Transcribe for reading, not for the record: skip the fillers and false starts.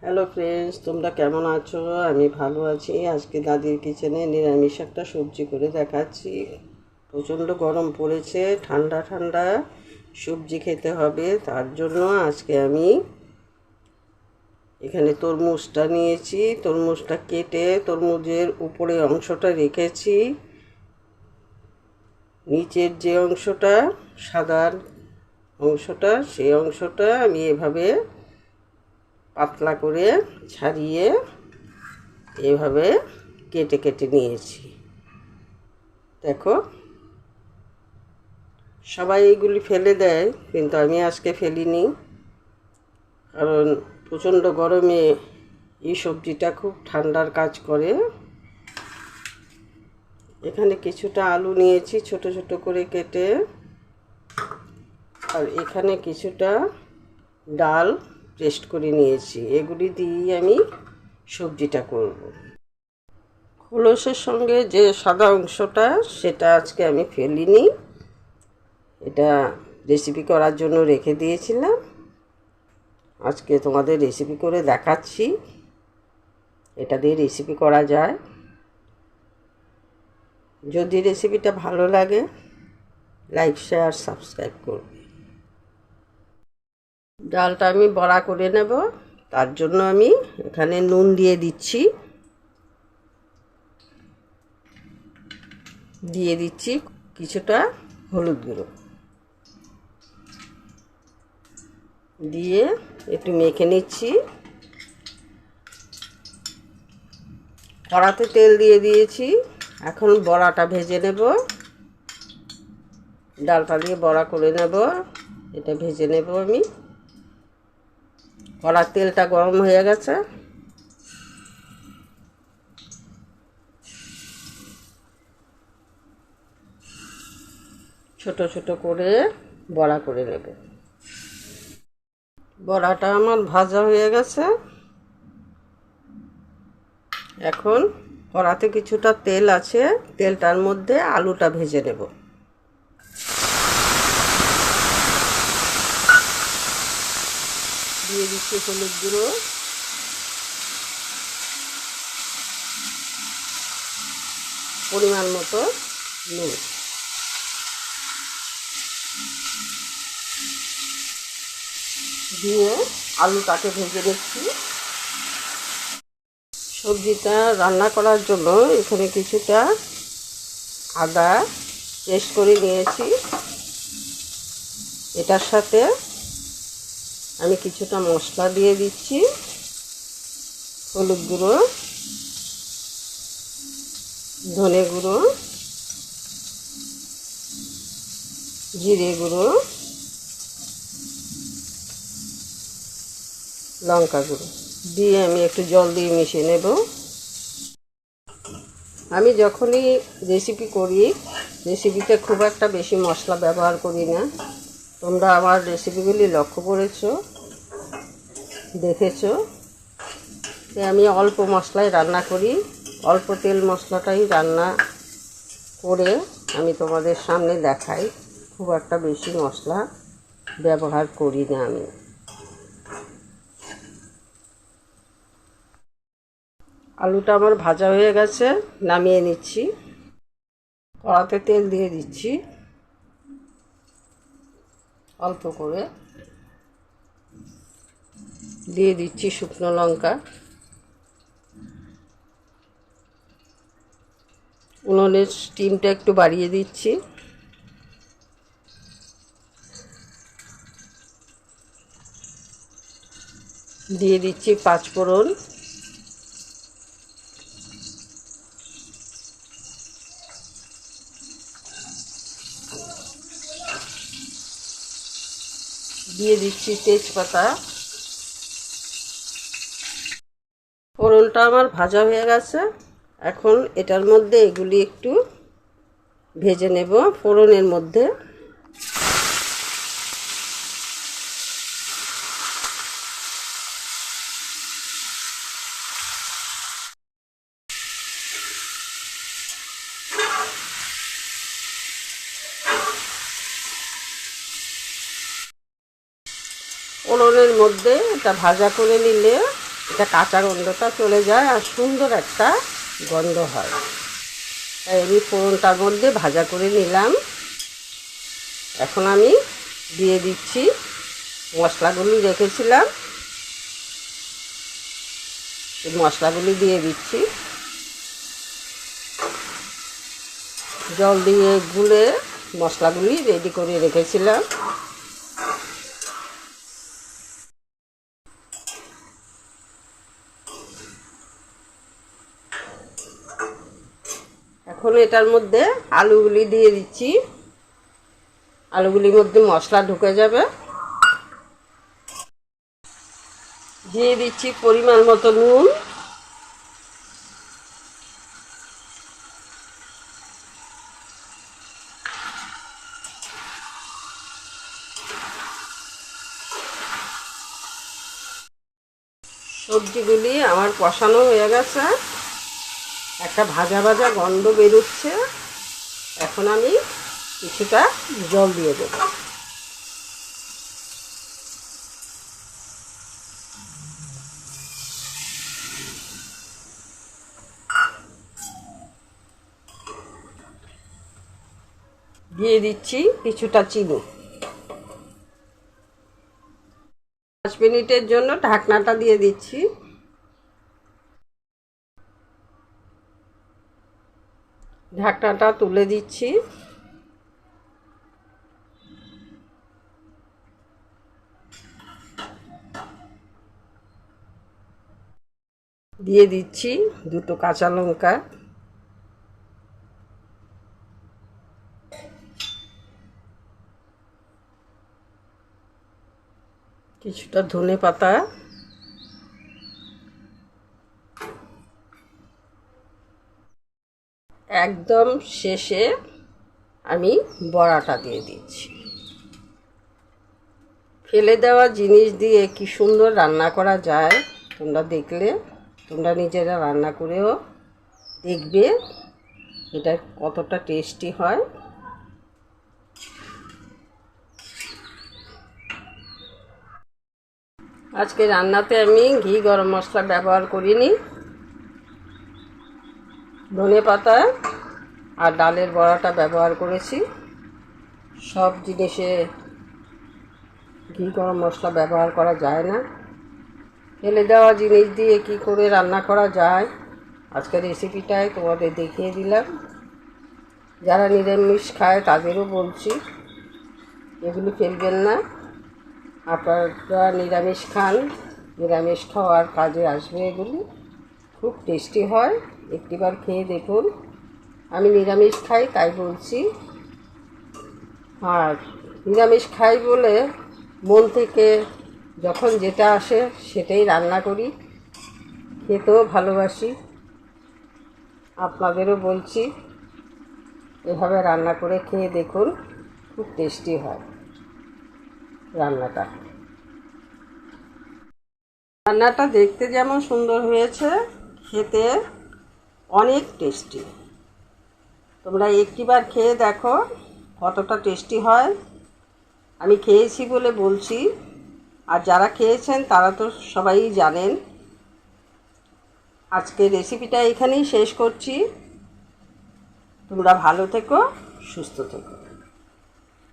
Hello friends, তোমরা কেমন আছো? আমি ভালো আছি। আজকে দাদির কিচেনে নিরামিষ একটা সবজি করে দেখাচ্ছি। প্রচণ্ড গরম পড়েছে, ঠান্ডা ঠান্ডা সবজি খেতে হবে। তার জন্য আজকে আমি এখানে তরমুজটা নিয়েছি। তরমুজটা কেটে তরমুজের উপরে অংশটা রেখেছি। নিচের যে অংশটা সাদা অংশটা, সেই অংশটা আমি এভাবে পাতলা করে ছাড়িয়ে এভাবে কেটে কেটে নিয়েছি। দেখো, সবাই এইগুলি ফেলে দেয়, কিন্তু আমি আজকে ফেলিনি, কারণ প্রচণ্ড গরমে এই সবজিটা খুব ঠান্ডার কাজ করে। এখানে কিছুটা আলু নিয়েছি ছোট ছোট করে কেটে, আর এখানে কিছুটা ডাল পেস্ট করে নিয়েছি। এগুলি দিয়েই আমি সবজিটা করব। খোলসের সঙ্গে যে সাদা অংশটা, সেটা আজকে আমি ফেলিনি, এটা রেসিপি করার জন্য রেখে দিয়েছিলাম। আজকে তোমাদের রেসিপি করে দেখাচ্ছি, এটা দিয়ে রেসিপি করা যায়। যদি রেসিপিটা ভালো লাগে, লাইক শেয়ার সাবস্ক্রাইব করবে। ডালটা আমি বড়া করে নেব, তার জন্য আমি এখানে নুন দিয়ে দিচ্ছি, কিছুটা হলুদ গুঁড়ো দিয়ে একটু মেখে নিচ্ছি। কড়াতে তেল দিয়ে দিয়েছি, এখন বড়াটা ভেজে নেব। ডালটা দিয়ে বড়া করে নেব, এটা ভেজে নেব আমি। কড়ার তেলটা গরম হয়ে গেছে, ছোট ছোট করে বড়া করে নেব। বড়াটা আমার ভাজা হয়ে গেছে। এখন কড়াতে কিছুটা তেল আছে, তেলটার মধ্যে আলুটা ভেজে নেব। দিয়ে দিচ্ছি হলুদ গুঁড়ো, পরিমাণ মতো নুন, দিয়ে আলুটাকে ভেজে নিচ্ছি। সবজিটা রান্না করার জন্য এখানে কিছুটা আদা পেস্ট করে নিয়েছি। এটার সাথে আমি কিছুটা মশলা দিয়ে দিচ্ছি, হলুদ গুঁড়ো, ধনে গুঁড়ো, জিরে গুঁড়ো, লঙ্কা গুঁড়ো দিয়ে আমি একটু জল দিয়ে মিশিয়ে নেব। আমি যখনই রেসিপি করি, রেসিপিতে খুব একটা বেশি মশলা ব্যবহার করি না। তোমরা আমার রেসিপিগুলি লক্ষ্য করেছো, দেখেছো যে আমি অল্প মশলায় রান্না করি, অল্প তেল মশলাটাই রান্না করে আমি তোমাদের সামনে দেখাই। খুব একটা বেশি মশলা ব্যবহার করি না আমি। আলুটা আমার ভাজা হয়ে গেছে, নামিয়ে নিচ্ছি। কড়াতে তেল দিয়ে দিচ্ছি অল্প করে, দিয়ে দিচ্ছি শুকনো লঙ্কা, উনুনের স্টিমটা একটু বাড়িয়ে দিচ্ছি। দিয়ে দিচ্ছি পাঁচফোড়ন, দিয়ে দিচ্ছি তেজপাতা। ফোড়নটা আমার ভাজা হয়ে গেছে, এখন এটার মধ্যে এগুলি একটু ভেজে নেব। ফোড়নের মধ্যে এটা ভাজা করে নিলে এটা কাঁচা গন্ধটা চলে যায় আর সুন্দর একটা গন্ধ হয়। তাই আমি ফোড়নটার মধ্যে ভাজা করে নিলাম। এখন আমি দিয়ে দিচ্ছি মশলাগুলি রেখেছিলাম, এই মশলাগুলি দিয়ে দিচ্ছি। জল দিয়ে গুলে মশলাগুলি রেডি করে রেখেছিলাম। এখন এটার মধ্যে আলুগুলি দিয়ে দিচ্ছি। আলুগুলির মধ্যে মশলা ঢুকে যাবে। দিয়ে দিচ্ছি পরিমাণ মতো নুন। সবজিগুলি আমার কষানো হয়ে গেছে, একটা ভাজা ভাজা গন্ধ বেরোচ্ছে। এখন আমি কিছুটা জল দিয়ে দেব। দিয়ে দিচ্ছি কিছুটা চিনি। 5 মিনিটের জন্য ঢাকনাটা দিয়ে দিচ্ছি। ঢাকনাটা তুলে দিচ্ছি। দিয়ে দিচ্ছি 2টো কাঁচা লঙ্কা, কিছুটা ধনে পাতা, একদম শেষে আমি বড়াটা দিয়ে দিচ্ছি। ফেলে দেওয়া জিনিস দিয়ে কি সুন্দর রান্না করা যায়, তোমরা দেখলে তোমরা নিজেরা রান্না করেও দেখবে এটা কতটা টেস্টি হয়। আজকে রান্নাতে আমি ঘি গরম মশলা ব্যবহার করিনি। ধনে পাতা আর ডালের বড়াটা ব্যবহার করেছি। সব জিনিসে ঘি গরম মশলা ব্যবহার করা যায় না। ফেলে দেওয়া জিনিস দিয়ে কি করে রান্না করা যায় আজকের রেসিপিটায় তোমাদের দেখিয়ে দিলাম। যারা নিরামিষ খায় তাদেরও বলছি এগুলি ফেলবেন না। আপনারা নিরামিষ খান, নিরামিষ খাওয়ার কাজে আসবে এগুলি। খুব টেস্টি হয়, একটিবার খেয়ে দেখুন। আমি নিরামিষ খাই তাই বলছি। আর নিরামিষ খাই বলে মন থেকে যখন যেটা আসে সেটাই রান্না করি, খেতেও ভালোবাসি। আপনাদেরও বলছি এভাবে রান্না করে খেয়ে দেখুন, খুব টেস্টি হয় রান্নাটা। রান্নাটা দেখতে যেমন সুন্দর হয়েছে, খেতে অনেক টেস্টি। তোমরা একটিবার খেয়ে দেখো কতটা টেস্টি হয়। আমি খেয়েছি বলে বলছি, আর যারা খেয়েছেন তারা তো সবাই জানেন। আজকে রেসিপিটা এখানেই শেষ করছি। তোমরা ভালো থেকো, সুস্থ থেকো।